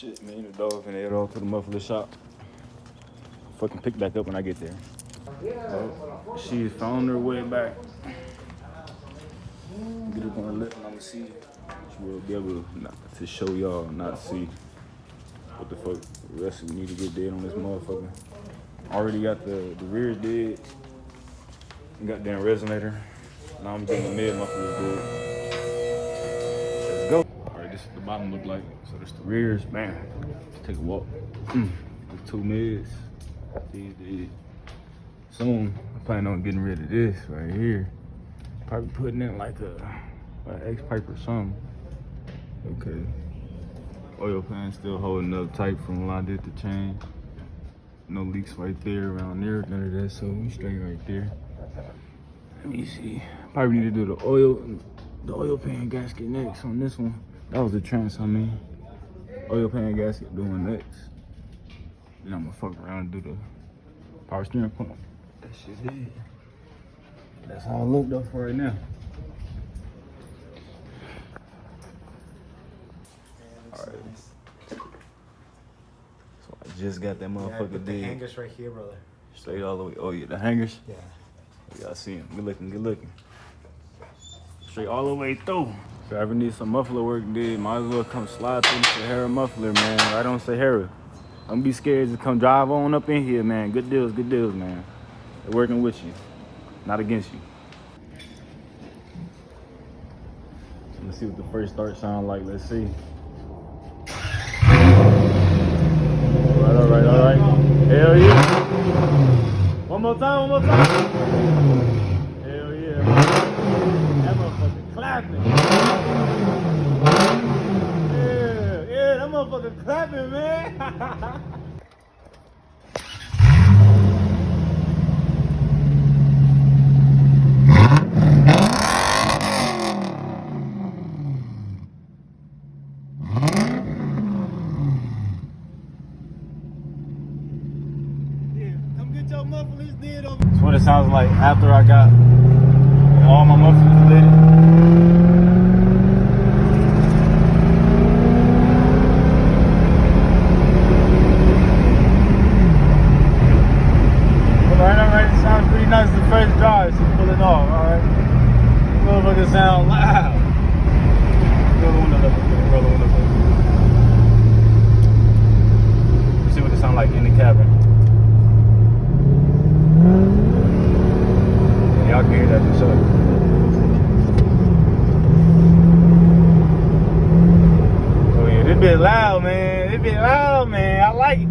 Shit, me and the dog finna head off to the muffler shop. Fucking pick back up when I get there. Well, she found her way back. Get up on the lip and I'ma see. She will be able to show y'all, not see what the fuck the rest we need to get dead on this motherfucker. Already got the rears dead. Goddamn resonator. Now I'm getting the mid mufflers dead. Let's go. Alright, this is what the bottom look like. So this the rears, man. Let's take a walk. The 2 mids. These dead. Soon, I plan on getting rid of this right here. Probably putting in like an X-pipe or something. Okay. Oil pan still holding up tight from when I did the change. No leaks right there, around there, none of that, so we straight right there. Let me see. Probably need to do the oil pan gasket next on this one. That was the trans, I mean. Oil pan gasket doing next. Then I'm gonna fuck around and do the power steering pump. That shit did. That's how I looked up for right now. Alright. So I just got that motherfucker dead. The hangers right here, brother. Straight all the way. Oh yeah, the hangers? Yeah. Yeah, I see him. Good looking, good looking. Straight all the way through. If I ever need some muffler work did, might as well come slide through the Sahara muffler, man. Right on Sahara. Don't be scared to come drive on up in here, man. Good deals, man. They're working with you, not against you. Let's see what the first start sound like. Let's see. All right. Hell yeah. One more time. Hell yeah. That motherfucker clapping. Yeah, that motherfucker clapping, man. That's what it sounds like after I got all my mufflers lit. Alright, it sounds pretty nice the first drive, so pull it off, alright? Motherfucker sound loud. Roll the window up. Let's see what it sounds like in the cabin. Y'all can hear that for sure. Oh yeah, this bit loud, man. I like it.